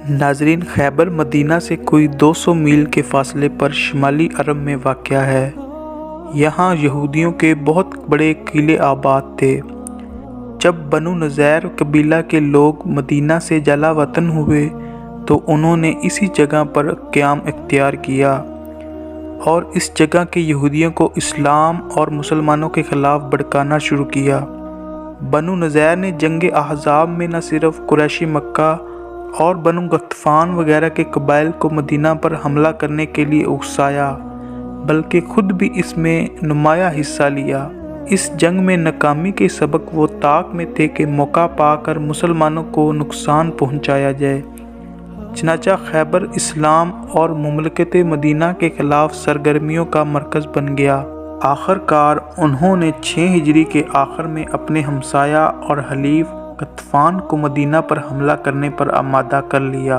ناظرین، خیبر مدینہ سے کوئی 200 میل کے فاصلے پر شمالی عرب میں واقع ہے۔ یہاں یہودیوں کے بہت بڑے قلعے آباد تھے۔ جب بنو نضیر قبیلہ کے لوگ مدینہ سے جلا وطن ہوئے تو انہوں نے اسی جگہ پر قیام اختیار کیا اور اس جگہ کے یہودیوں کو اسلام اور مسلمانوں کے خلاف بھڑکانا شروع کیا۔ بنو نضیر نے جنگ احزاب میں نہ صرف قریشی مکہ اور بنو غطفان وغیرہ کے قبائل کو مدینہ پر حملہ کرنے کے لیے اکسایا، بلکہ خود بھی اس میں نمایاں حصہ لیا۔ اس جنگ میں ناکامی کے سبب وہ طاق میں تھے کہ موقع پا کر مسلمانوں کو نقصان پہنچایا جائے۔ چنانچہ خیبر اسلام اور مملکت مدینہ کے خلاف سرگرمیوں کا مرکز بن گیا۔ آخر کار انہوں نے 6 ہجری کے آخر میں اپنے ہمسایہ اور حلیف غطفان کو مدینہ پر حملہ کرنے پر آمادہ کر لیا،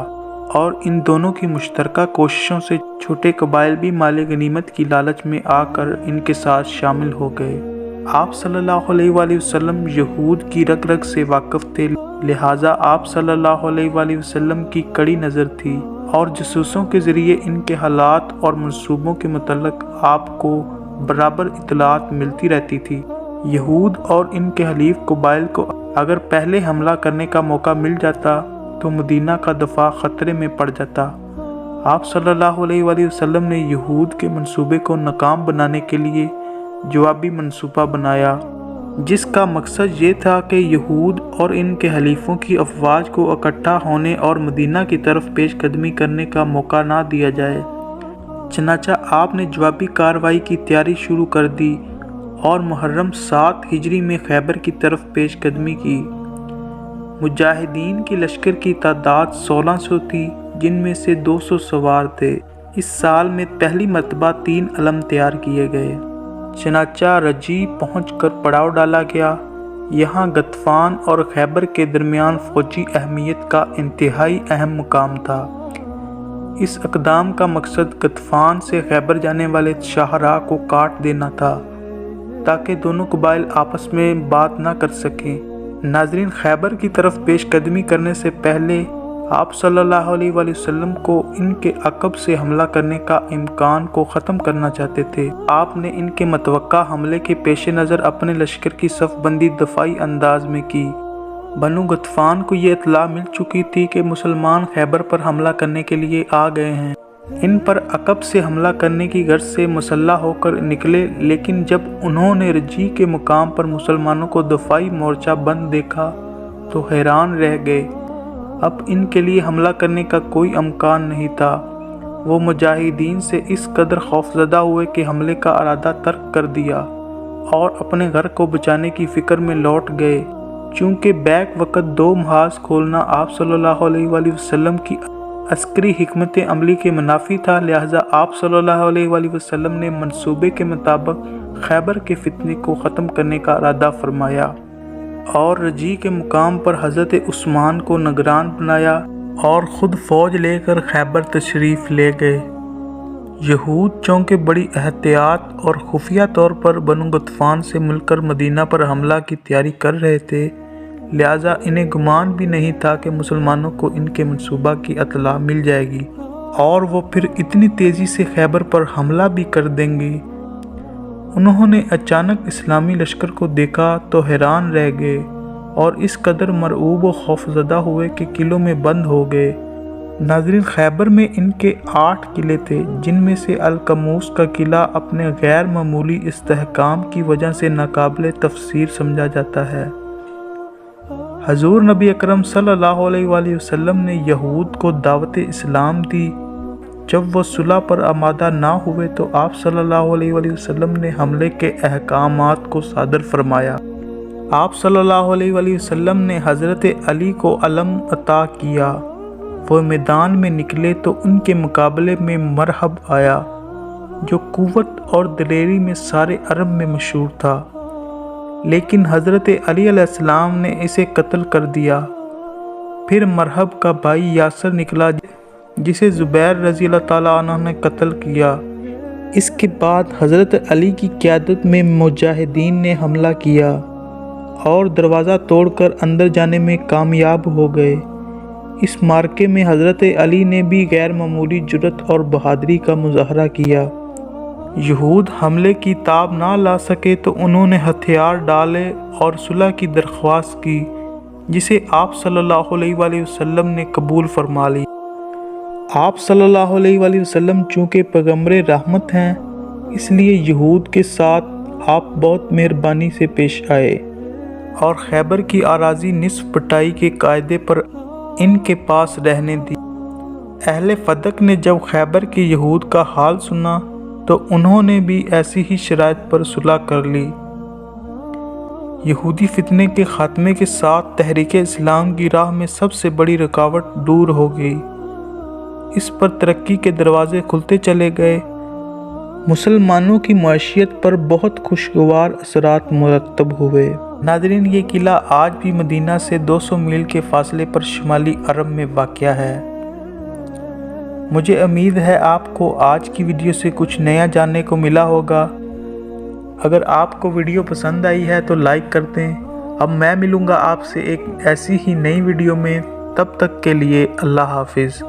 اور ان دونوں کی مشترکہ کوششوں سے چھوٹے قبائل بھی مال غنیمت کی لالچ میں آ کر ان کے ساتھ شامل ہو گئے۔ آپ صلی اللہ علیہ وآلہ وسلم یہود کی رگ رگ سے واقف تھے، لہٰذا آپ صلی اللہ علیہ وآلہ وسلم کی کڑی نظر تھی اور جاسوسوں کے ذریعے ان کے حالات اور منصوبوں کے متعلق آپ کو برابر اطلاعات ملتی رہتی تھی۔ یہود اور ان کے حلیف قبائل کو اگر پہلے حملہ کرنے کا موقع مل جاتا تو مدینہ کا دفاع خطرے میں پڑ جاتا۔ آپ صلی اللہ علیہ وآلہ وسلم نے یہود کے منصوبے کو ناکام بنانے کے لیے جوابی منصوبہ بنایا، جس کا مقصد یہ تھا کہ یہود اور ان کے حلیفوں کی افواج کو اکٹھا ہونے اور مدینہ کی طرف پیش قدمی کرنے کا موقع نہ دیا جائے۔ چنانچہ آپ نے جوابی کارروائی کی تیاری شروع کر دی اور محرم 7 ہجری میں خیبر کی طرف پیش قدمی کی۔ مجاہدین کی لشکر کی تعداد 1600 تھی، جن میں سے 200 سوار تھے۔ اس سال میں پہلی مرتبہ 3 علم تیار کیے گئے۔ چنانچہ رجی پہنچ کر پڑاؤ ڈالا گیا۔ یہاں غطفان اور خیبر کے درمیان فوجی اہمیت کا انتہائی اہم مقام تھا۔ اس اقدام کا مقصد غطفان سے خیبر جانے والے شاہراہ کو کاٹ دینا تھا تاکہ دونوں قبائل آپس میں بات نہ کر سکیں۔ ناظرین، خیبر کی طرف پیش قدمی کرنے سے پہلے آپ صلی اللہ علیہ وآلہ وسلم کو ان کے عقب سے حملہ کرنے کا امکان کو ختم کرنا چاہتے تھے۔ آپ نے ان کے متوقع حملے کے پیش نظر اپنے لشکر کی صف بندی دفاعی انداز میں کی۔ بنو غطفان کو یہ اطلاع مل چکی تھی کہ مسلمان خیبر پر حملہ کرنے کے لیے آ گئے ہیں۔ ان پر عقب سے حملہ کرنے کی غرض سے مسلح ہو کر نکلے، لیکن جب انہوں نے رجی کے مقام پر مسلمانوں کو دفاعی مورچہ بند دیکھا تو حیران رہ گئے۔ اب ان کے لیے حملہ کرنے کا کوئی امکان نہیں تھا۔ وہ مجاہدین سے اس قدر خوفزدہ ہوئے کہ حملے کا ارادہ ترک کر دیا اور اپنے گھر کو بچانے کی فکر میں لوٹ گئے۔ چونکہ بیک وقت 2 محاذ کھولنا آپ صلی اللہ علیہ وآلہ وسلم کی عسکری حکمت عملی کے منافی تھا، لہٰذا آپ صلی اللہ علیہ وآلہ وسلم نے منصوبے کے مطابق خیبر کے فتنے کو ختم کرنے کا ارادہ فرمایا اور رجی کے مقام پر حضرت عثمان کو نگران بنایا اور خود فوج لے کر خیبر تشریف لے گئے۔ یہود چونکہ بڑی احتیاط اور خفیہ طور پر بنو غطفان سے مل کر مدینہ پر حملہ کی تیاری کر رہے تھے، لہٰذا انہیں گمان بھی نہیں تھا کہ مسلمانوں کو ان کے منصوبہ کی اطلاع مل جائے گی اور وہ پھر اتنی تیزی سے خیبر پر حملہ بھی کر دیں گے۔ انہوں نے اچانک اسلامی لشکر کو دیکھا تو حیران رہ گئے اور اس قدر مرعوب و خوفزدہ ہوئے کہ قلعوں میں بند ہو گئے۔ ناظرین، خیبر میں ان کے 8 قلعے تھے، جن میں سے القموس کا قلعہ اپنے غیر معمولی استحکام کی وجہ سے ناقابل تفسیر سمجھا جاتا ہے۔ حضور نبی اکرم صلی اللہ علیہ وآلہ وسلم نے یہود کو دعوت اسلام دی۔ جب وہ صلح پر آمادہ نہ ہوئے تو آپ صلی اللہ علیہ وآلہ وسلم نے حملے کے احکامات کو صادر فرمایا۔ آپ صلی اللہ علیہ وآلہ وسلم نے حضرت علی کو علم عطا کیا۔ وہ میدان میں نکلے تو ان کے مقابلے میں مرحب آیا، جو قوت اور دلیری میں سارے عرب میں مشہور تھا، لیکن حضرت علی علیہ السلام نے اسے قتل کر دیا۔ پھر مرحب کا بھائی یاسر نکلا، جسے زبیر رضی اللہ تعالیٰ عنہ نے قتل کیا۔ اس کے بعد حضرت علی کی قیادت میں مجاہدین نے حملہ کیا اور دروازہ توڑ کر اندر جانے میں کامیاب ہو گئے۔ اس معرکے میں حضرت علی نے بھی غیر معمولی جرأت اور بہادری کا مظاہرہ کیا۔ یہود حملے کی تاب نہ لا سکے تو انہوں نے ہتھیار ڈالے اور صلح کی درخواست کی، جسے آپ صلی اللہ علیہ وآلہ وسلم نے قبول فرما لی۔ آپ صلی اللہ علیہ وآلہ وسلم چونکہ پیغمبر رحمت ہیں، اس لیے یہود کے ساتھ آپ بہت مہربانی سے پیش آئے اور خیبر کی اراضی نصف بٹائی کے قاعدے پر ان کے پاس رہنے دی۔ اہل فدق نے جب خیبر کے یہود کا حال سنا تو انہوں نے بھی ایسی ہی شرائط پر صلح کر لی۔ یہودی فتنے کے خاتمے کے ساتھ تحریک اسلام کی راہ میں سب سے بڑی رکاوٹ دور ہو گئی۔ اس پر ترقی کے دروازے کھلتے چلے گئے۔ مسلمانوں کی معیشت پر بہت خوشگوار اثرات مرتب ہوئے۔ ناظرین، یہ قلعہ آج بھی مدینہ سے 200 میل کے فاصلے پر شمالی عرب میں واقع ہے۔ مجھے امید ہے آپ کو آج کی ویڈیو سے کچھ نیا جاننے کو ملا ہوگا۔ اگر آپ کو ویڈیو پسند آئی ہے تو لائک کر دیں۔ اب میں ملوں گا آپ سے ایک ایسی ہی نئی ویڈیو میں، تب تک کے لیے اللہ حافظ۔